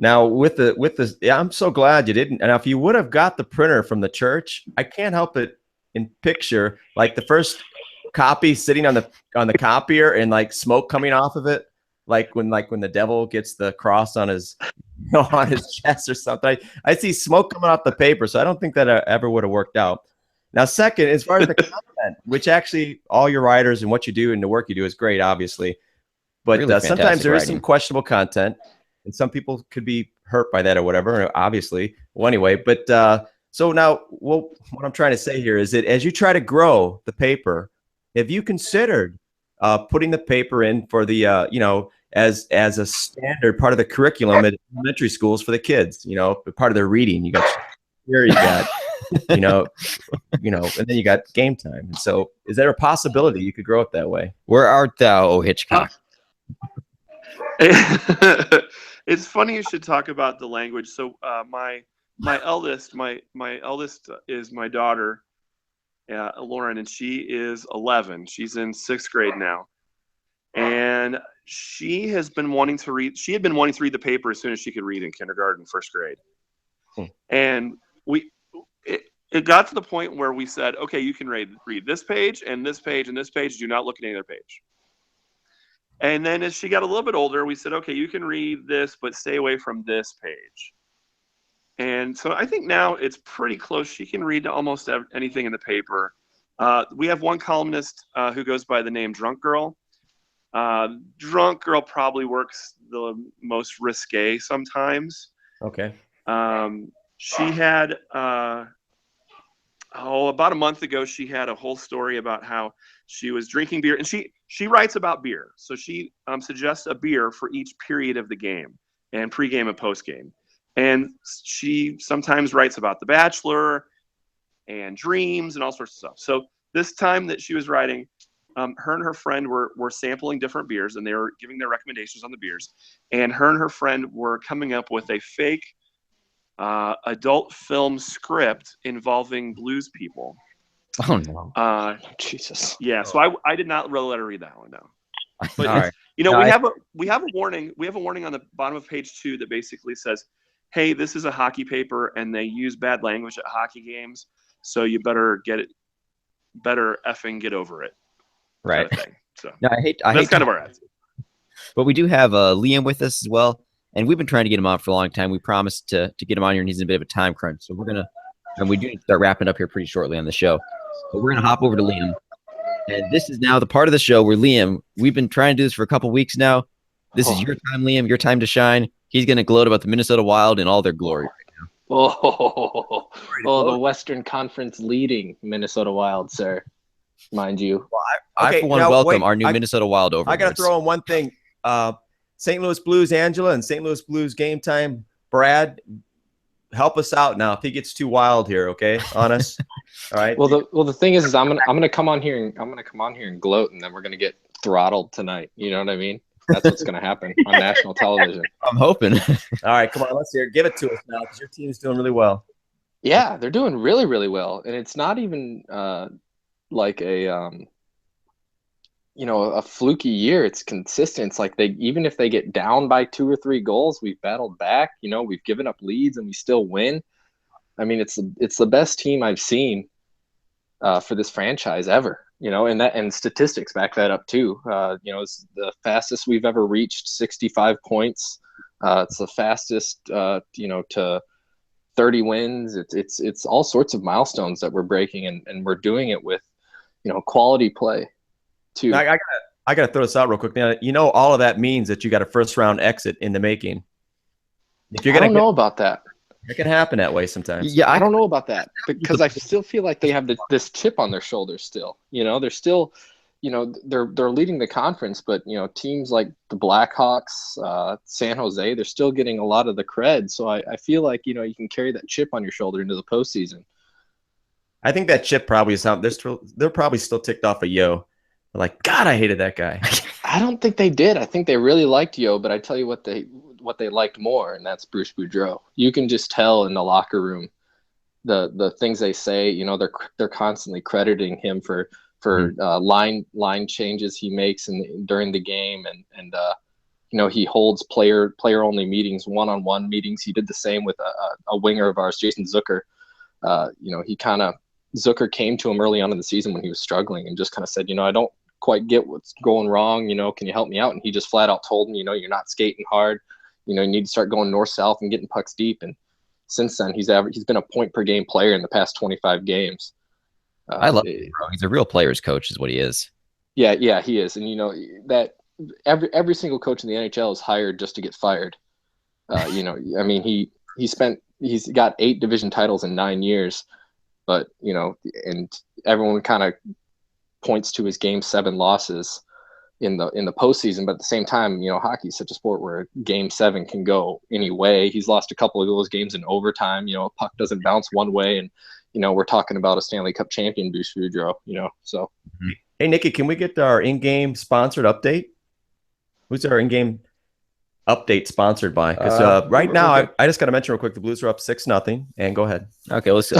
now with the I'm so glad you didn't. And if you would have got the printer from the church, I can't help it in picture like the first copy sitting on the copier and like smoke coming off of it, like when the devil gets the cross on his on his chest or something. I see smoke coming off the paper, so I don't think that ever would have worked out. Now, second, as far as the content, which actually all your writers and what you do and the work you do is great, obviously. But really sometimes there is some questionable content, and some people could be hurt by that or whatever, obviously. Well, anyway, but so now, what I'm trying to say here is that as you try to grow the paper, have you considered putting the paper in for the, as a standard part of the curriculum at elementary schools for the kids, part of their reading? You got here, you got, and then you got game time. And so is there a possibility you could grow it that way? Where art thou, O Hitchcock? It's funny you should talk about the language. So my eldest is my daughter, Lauren, and she is 11. She's in 6th grade now. And she has been wanting to read. She had been wanting to read the paper as soon as she could read in kindergarten, 1st grade. And it got to the point where we said, okay, you can read this page and this page and this page. Do not look at any other page. And then as she got a little bit older, we said, okay, you can read this, but stay away from this page. And so I think now it's pretty close. She can read almost anything in the paper. We have one columnist who goes by the name Drunk Girl. Drunk Girl probably works the most risque sometimes. Okay. She had, about a month ago, she had a whole story about how she was drinking beer, and she writes about beer. So she suggests a beer for each period of the game, and pregame and postgame. And she sometimes writes about The Bachelor and dreams and all sorts of stuff. So this time that she was writing, her and her friend were sampling different beers, and they were giving their recommendations on the beers. And her and her friend were coming up with a fake adult film script involving blues people. Oh no! Jesus. Yeah. So I did not really let her read that one down. But right. we have a warning. We have a warning on the bottom of page 2 that basically says, "Hey, this is a hockey paper, and they use bad language at hockey games, so you better effing get over it." Right. Kind of thing. So no, I hate kind of our attitude. But we do have Liam with us as well, and we've been trying to get him on for a long time. We promised to get him on here, and he's in a bit of a time crunch, so we do start wrapping up here pretty shortly on the show. But we're gonna hop over to Liam, and this is now the part of the show where Liam, we've been trying to do this for a couple weeks now. This is your time, Liam. Your time to shine. He's gonna gloat about the Minnesota Wild in all their glory right now. The Western Conference leading Minnesota Wild, sir. Mind you. Well, I for one welcome our new Minnesota Wild over. I got to throw in one thing. St. Louis Blues Angela and St. Louis Blues Game Time Brad, help us out now if he gets too wild here, okay? On us. All right. Well, the thing is I'm gonna come on here and gloat, and then we're gonna get throttled tonight. You know what I mean? That's what's gonna happen on national television. I'm hoping. All right, come on, let's hear it. Give it to us now, because your team is doing really well. Yeah, they're doing really, really well, and it's not even like a fluky year. It's consistent. It's like even if they get down by 2 or 3 goals, we've battled back. We've given up leads and we still win. I mean, it's the best team I've seen for this franchise ever. And statistics back that up too. It's the fastest we've ever reached 65 points. It's the fastest to 30 wins. It's all sorts of milestones that we're breaking, and we're doing it with, quality play too. I gotta throw this out real quick. Now, all of that means that you got a first round exit in the making. If you're I don't know about that. It can happen that way sometimes. Yeah, I don't know about that, because I still feel like they have this chip on their shoulders still. They're still, they're leading the conference, but teams like the Blackhawks, San Jose, they're still getting a lot of the cred. So I feel like you can carry that chip on your shoulder into the postseason. I think that chip probably is something. They're probably still ticked off of Yo. They're like, God, I hated that guy. I don't think they did. I think they really liked Yo, but I tell you what they liked more, and that's Bruce Boudreau. You can just tell in the locker room the things they say. They're constantly crediting him for line changes he makes during the game, and he holds player only meetings, one-on-one meetings. He did the same with a winger of ours, Jason Zucker. Zucker came to him early on in the season when he was struggling and just kind of said, I don't quite get what's going wrong. Can you help me out? And he just flat out told him, you're not skating hard. You need to start going north-south and getting pucks deep. And since then, he's been a point per game player in the past 25 games. I love him, bro. He's a real player's coach, is what he is. Yeah, he is. And that every single coach in the NHL is hired just to get fired. He's got 8 division titles in 9 years, but and everyone kind of points to his Game 7 losses in the postseason, but at the same time, hockey is such a sport where Game 7 can go any way. He's lost a couple of those games in overtime. A puck doesn't bounce one way, and we're talking about a Stanley Cup champion, Bruce Boudreau. So. Hey, Nikki, can we get our in-game sponsored update? Who's our in-game update sponsored by? Because right now, I just got to mention real quick, the Blues are up 6-0, and go ahead. Okay, let's go.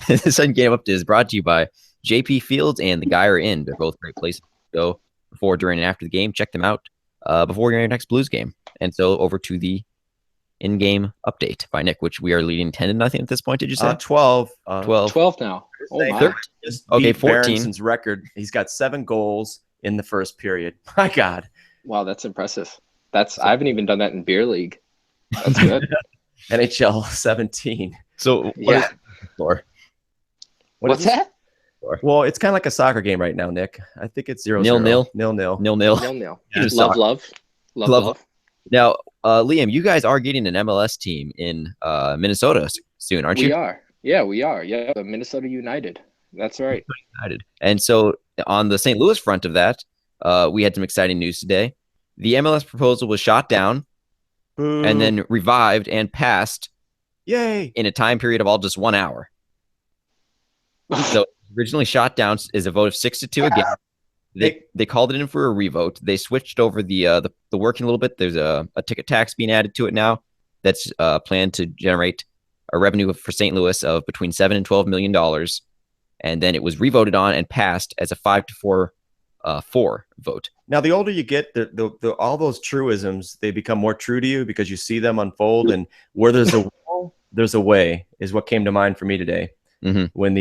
This in-game update is brought to you by JP Fields and the Geyer Inn. They're both great places to go before, during, and after the game. Check them out before your next Blues game. And so over to the in-game update by Nick, which we are leading 10-0 at this point. Did you say 12? 12 now. Okay, 14. Berensen's record. He's got 7 goals in the first period. My God. Wow, that's impressive. I haven't even done that in beer league. That's good. NHL 17. So yeah. What's that? Well, it's kind of like a soccer game right now, Nick. I think it's 0-0. 0-0. 0-0. 0-0. Yeah. Love. Now, Liam, you guys are getting an MLS team in Minnesota soon, aren't you? We are. Yeah, we are. Yeah, the Minnesota United. That's right. United. And so on the St. Louis front of that, we had some exciting news today. The MLS proposal was shot down and then revived and passed. Yay! In a time period of all just 1 hour. So originally shot down is a vote of 6-2 again. They called it in for a revote. They switched over the working a little bit. There's a ticket tax being added to it now that's planned to generate a revenue for St. Louis of between $7 and $12 million. And then it was revoted on and passed as a 5-4 vote. Now, the older you get, all those truisms, they become more true to you because you see them unfold. And where there's a will, there's a way is what came to mind for me today. Mm-hmm. When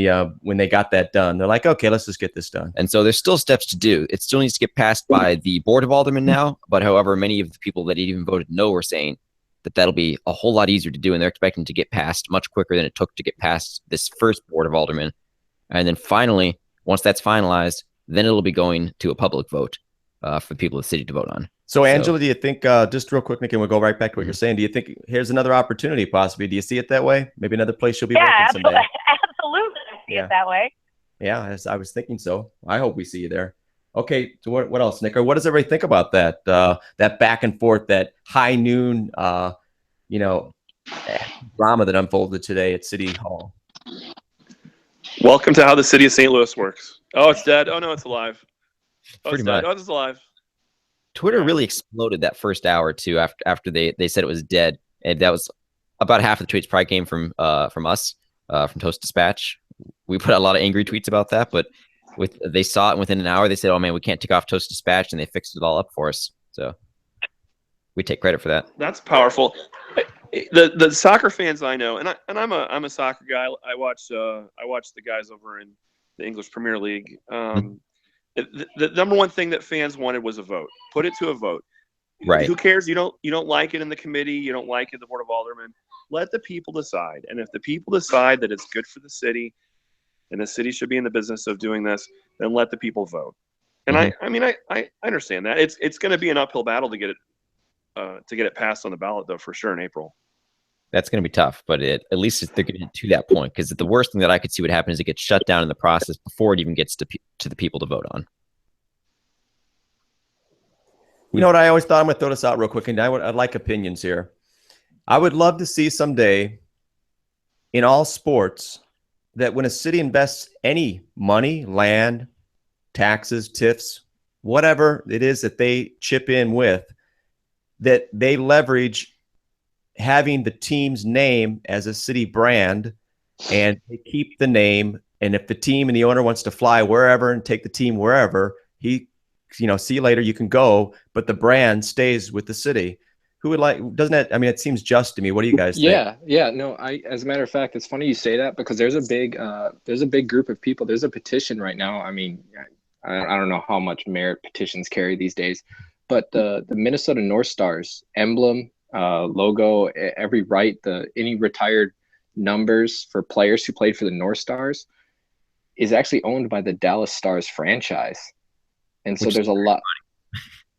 they got that done, they're like, okay, let's just get this done. And so there's still steps to do. It still needs to get passed by the Board of Aldermen now. But however, many of the people that even voted no were saying that that'll be a whole lot easier to do. And they're expecting to get passed much quicker than it took to get past this first Board of Aldermen. And then finally, once that's finalized, then it'll be going to a public vote for the people of the city to vote on. So, Angela, do you think, just real quick, Nick, and we'll go right back to what you're saying. Do you think here's another opportunity possibly? Do you see it that way? Maybe another place you'll be working someday. Absolutely. I see it that way. Yeah, I was thinking so. I hope we see you there. Okay, so what else, Nick? Or what does everybody think about that? That back and forth, that high noon, drama that unfolded today at City Hall. Welcome to how the city of St. Louis works. Oh, it's dead. Oh, no, it's alive. Oh, Pretty it's dead. much. Oh, it's alive. Twitter really exploded that first hour too after they said it was dead, and that was about half of the tweets probably came from us, from Toast Dispatch. We put out a lot of angry tweets about that, but they saw it, and within an hour they said, "Oh man, we can't take off Toast Dispatch," and they fixed it all up for us. So we take credit for that. That's powerful. The soccer fans I know, and I'm a soccer guy. I watch the guys over in the English Premier League. The number one thing that fans wanted was a vote. Put it to a vote. Right. Who cares? You don't like it in the committee. You don't like it in the Board of Aldermen. Let the people decide. And if the people decide that it's good for the city and the city should be in the business of doing this, then let the people vote. And I understand that. It's going to be an uphill battle to get it passed on the ballot, though, for sure in April. That's going to be tough, but at least they're getting to that point, because the worst thing that I could see would happen is it gets shut down in the process before it even gets to the people to vote on. You know what? I always thought, I'm going to throw this out real quick, and I'd like opinions here. I would love to see someday in all sports that when a city invests any money, land, taxes, TIFs, whatever it is that they chip in with, that they leverage having the team's name as a city brand, and they keep the name. And if the team and the owner wants to fly wherever and take the team wherever, see you later, you can go, but the brand stays with the city. Who would like, doesn't it? I mean, it seems just to me. What do you guys think? Yeah. No, as a matter of fact, it's funny you say that, because there's a big group of people. There's a petition right now. I mean, I don't know how much merit petitions carry these days, but the Minnesota North Stars emblem, logo, any retired numbers for players who played for the North Stars is actually owned by the Dallas Stars franchise. And so there's a lot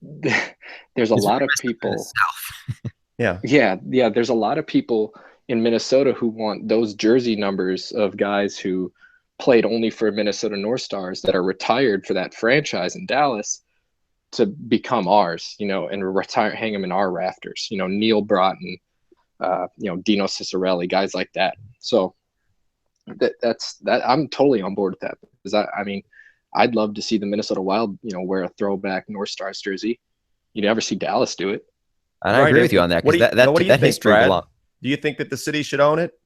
of people. Yeah. There's a lot of people in Minnesota who want those jersey numbers of guys who played only for Minnesota North Stars that are retired for that franchise in Dallas to become ours, and hang them in our rafters, Neil Broughton, Dino Ciccarelli, guys like that. So that's I'm totally on board with that, because I'd love to see the Minnesota Wild, wear a throwback North Stars jersey. You never see Dallas do it. And I agree with you on that, because that history belongs. Do you think that the city should own it?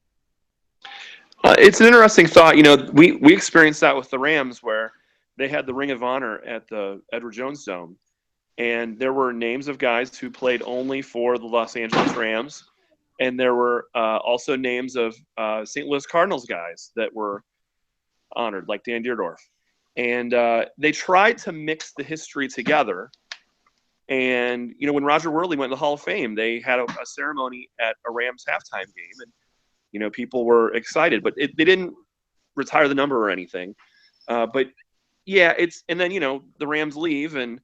It's an interesting thought. We experienced that with the Rams, where they had the Ring of Honor at the Edward Jones Dome, and there were names of guys who played only for the Los Angeles Rams, and there were also names of St. Louis Cardinals guys that were honored, like Dan Dierdorf. And they tried to mix the history together. And, when Roger Worley went to the Hall of Fame, they had a ceremony at a Rams halftime game, and, people were excited, but they didn't retire the number or anything. But yeah, and then, the Rams leave, and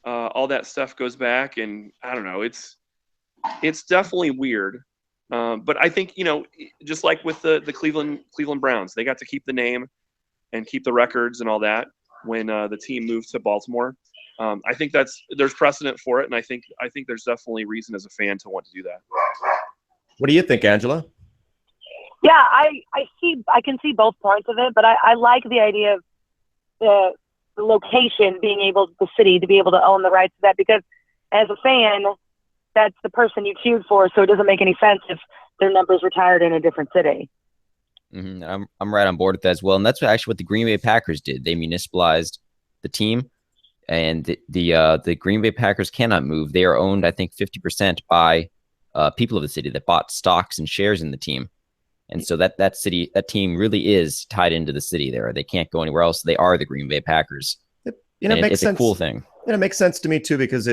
all that stuff goes back, and I don't know, it's definitely weird. But I think, just like with the Cleveland Browns, they got to keep the name and keep the records and all that when the team moved to Baltimore. I think there's precedent for it, and I think there's definitely reason as a fan to want to do that. What do you think, Angela? Yeah, I can see both points of it, but I like the idea of the location the city to be able to own the rights to that, because as a fan, that's the person you cheered for, so it doesn't make any sense if their number's retired in a different city. Mm-hmm. I'm right on board with that as well, and that's actually what the Green Bay Packers did. They municipalized the team, and the Green Bay Packers cannot move. They are owned, I think, 50% by people of the city that bought stocks and shares in the team, and so that team really is tied into the city. There, they can't go anywhere else. They are the Green Bay Packers. It's a cool thing. And it makes sense to me too, because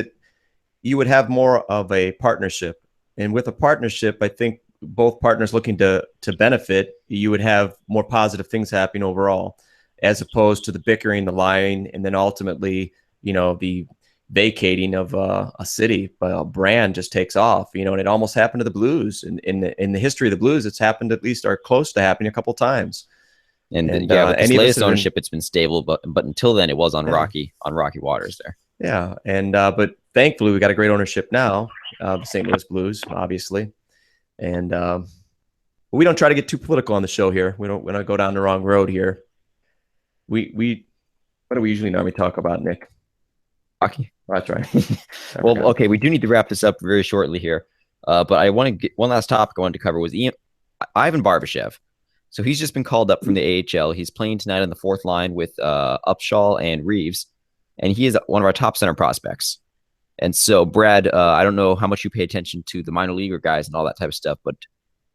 you would have more of a partnership, and with a partnership, I think both partners looking to benefit, you would have more positive things happening overall, as opposed to the bickering, the lying, and then ultimately, the vacating of a city. A brand just takes off, and it almost happened to the Blues. In the history of the Blues, it's happened at least, or close to happening, a couple times. And with this latest ownership, it's been stable, but until then, it was on rocky waters there. Yeah, and but thankfully, we got a great ownership now, the St. Louis Blues, obviously. And we don't try to get too political on the show here. We don't go down the wrong road here. What do we usually normally talk about, Nick? Hockey. That's right. Well, okay, we do need to wrap this up very shortly here. But I want to get one last topic I wanted to cover was Ivan Barbashev. So he's just been called up from the AHL. He's playing tonight on the fourth line with Upshaw and Reeves, and he is one of our top center prospects. And so, Brad, I don't know how much you pay attention to the minor leaguer guys and all that type of stuff, but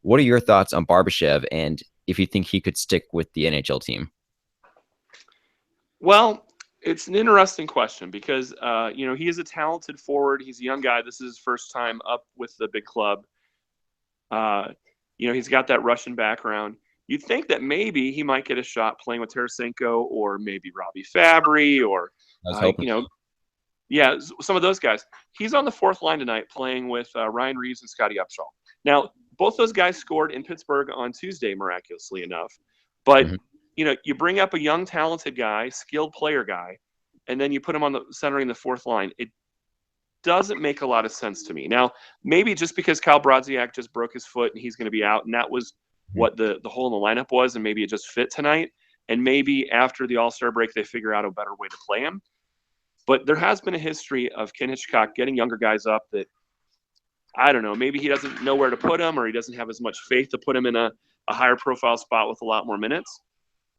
what are your thoughts on Barbashev, and if you think he could stick with the NHL team? Well, It's an interesting question because, he is a talented forward. He's a young guy. This is his first time up with the big club. He's got that Russian background. You'd think that maybe he might get a shot playing with Tarasenko or maybe Robbie Fabry or, some of those guys. He's on the fourth line tonight playing with Ryan Reeves and Scotty Upshall. Now, both those guys scored in Pittsburgh on Tuesday, miraculously enough. But, you bring up a young, talented guy, skilled player guy, and then you put him on the centering the fourth line. It doesn't make a lot of sense to me. Now, maybe just because Kyle Brodziak just broke his foot and he's going to be out, and that was what the hole in the lineup was, and maybe it just fit tonight. And maybe after the All-Star break, they figure out a better way to play him. But there has been a history of Ken Hitchcock getting younger guys up that, I don't know, maybe he doesn't know where to put them or he doesn't have as much faith to put him in a higher profile spot with a lot more minutes.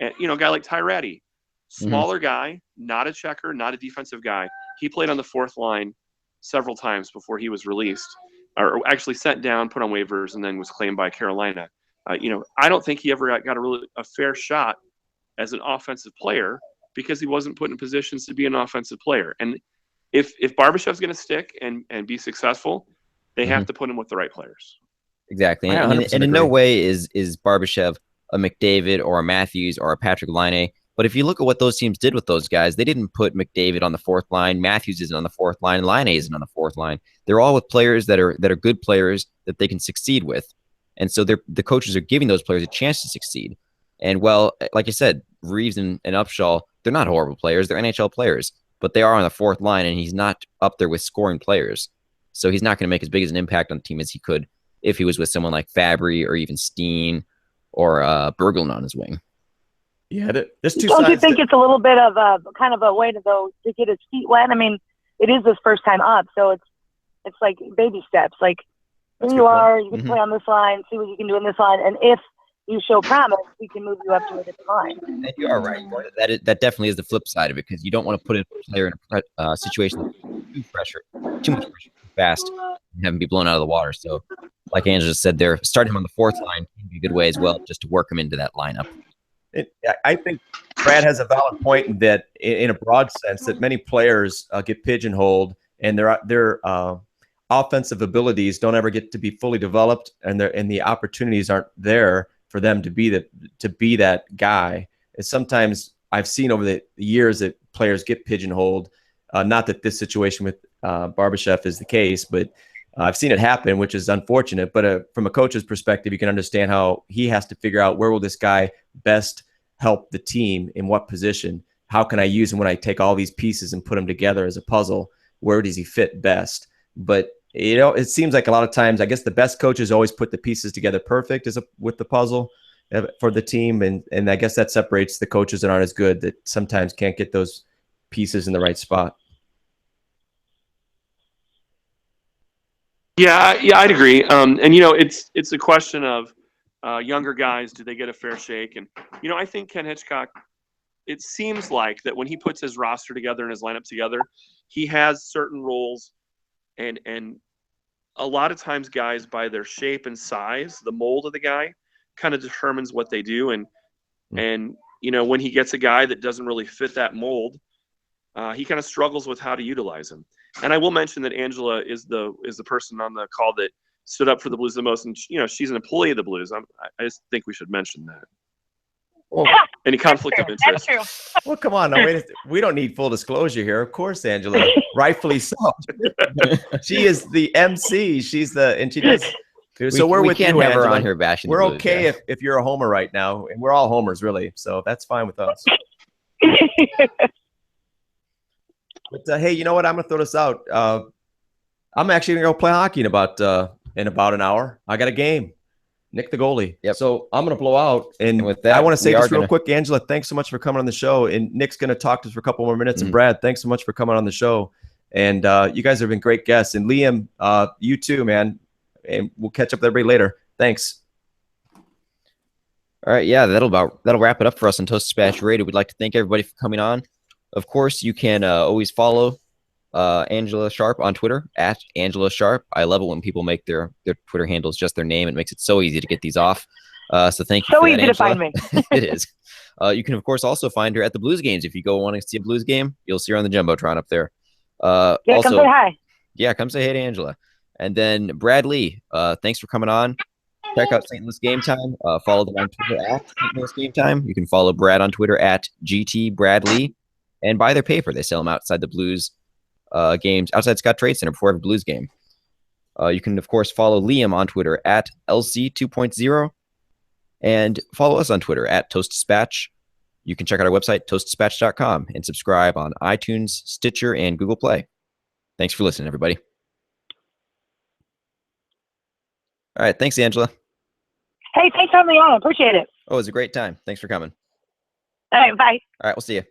And, a guy like Ty Ratty, smaller guy, not a checker, not a defensive guy. He played on the fourth line several times before he was released, or actually sent down, put on waivers, and then was claimed by Carolina. I don't think he ever got a fair shot as an offensive player because he wasn't put in positions to be an offensive player. And if Barbashev's going to stick and be successful, they have to put him with the right players. Exactly. And in no way is Barbashev a McDavid or a Matthews or a Patrick Laine. But if you look at what those teams did with those guys, they didn't put McDavid on the fourth line. Matthews isn't on the fourth line. Laine isn't on the fourth line. They're all with players that are good players that they can succeed with. And so the coaches are giving those players a chance to succeed. And, well, like I said, Reeves and Upshaw, they're not horrible players. They're NHL players. But they are on the fourth line, and he's not up there with scoring players. So he's not going to make as big as an impact on the team as he could if he was with someone like Fabry or even Steen or Berglund on his wing. Yeah, there's two Don't sides. You think it's a little bit of a kind of a way to go to get his feet wet? I mean, it is his first time up, so it's like baby steps. Like, here you are, you can play on this line, see what you can do in this line, and if you show promise, we can move you up to a different line. And you are right. That definitely is the flip side of it, because you don't want to put a player in a situation that's too much pressure, too fast, and have him be blown out of the water. So, like Angela said there, starting him on the fourth line can be a good way as well, just to work him into that lineup. I think Brad has a valid point in that, in a broad sense, that many players get pigeonholed, and their offensive abilities don't ever get to be fully developed, and the opportunities aren't there for them to be that guy. And sometimes I've seen over the years that players get pigeonholed. Not that this situation with Barbashev is the case, but I've seen it happen, which is unfortunate. But from a coach's perspective, you can understand how he has to figure out, where will this guy best help the team, in what position? How can I use him when I take all these pieces and put them together as a puzzle? Where does he fit best? But it seems like a lot of times, I guess the best coaches always put the pieces together perfect with the puzzle for the team, and I guess that separates the coaches that aren't as good, that sometimes can't get those pieces in the right spot. Yeah, I'd agree. And it's a question of younger guys, do they get a fair shake? And I think Ken Hitchcock, it seems like that when he puts his roster together and his lineup together, he has certain roles, and a lot of times guys, by their shape and size, the mold of the guy kind of determines what they do. And when he gets a guy that doesn't really fit that mold, he kind of struggles with how to utilize him. And I will mention that Angela is the person on the call that stood up for the Blues the most, and she's an employee of the Blues. I just think we should mention that. Well, any conflict of interest? That's true. Well, come on. No, we don't need full disclosure here. Of course, Angela, rightfully so. She is the MC. She does. So we're with can't you, have her Angela. on here bashing. We're the Blues, okay yeah. if you're a homer right now, and we're all homers really. So that's fine with us. But hey, you know what? I'm gonna throw this out. I'm actually gonna go play hockey in about an hour. I got a game. Nick the goalie. Yep. So I'm going to blow out. And with that, I want to say this real quick, Angela, thanks so much for coming on the show. And Nick's going to talk to us for a couple more minutes. And Brad, thanks so much for coming on the show. And you guys have been great guests. And Liam, you too, man. And we'll catch up with everybody later. Thanks. All right. Yeah, that'll wrap it up for us on Toast Dispatch Radio. We'd like to thank everybody for coming on. Of course, you can always follow Angella Sharpe on Twitter at Angella Sharpe. I love it when people make their Twitter handles just their name. It makes it so easy to get these off. So thank you. So for easy that, to find me. It is. You can, of course, also find her at the Blues games. If you go wanting to see a Blues game, you'll see her on the Jumbotron up there. Yeah, also, come say hi. Yeah, come say hey to Angela. And then Brad Lee, thanks for coming on. Check out St. Louis Game Time. Follow them on Twitter at St. Louis Game Time. You can follow Brad on Twitter at GT Brad Lee. And buy their paper. They sell them outside the Blues games, outside Scott Trade Center before every Blues game. You can, of course, follow Liam on Twitter at LC 2.0. And follow us on Twitter at Toast Dispatch. You can check out our website, toastdispatch.com, and subscribe on iTunes, Stitcher, and Google Play. Thanks for listening, everybody. All right. Thanks, Angela. Hey, thanks for having me on. Appreciate it. Oh, it was a great time. Thanks for coming. All right, bye. All right. We'll see you.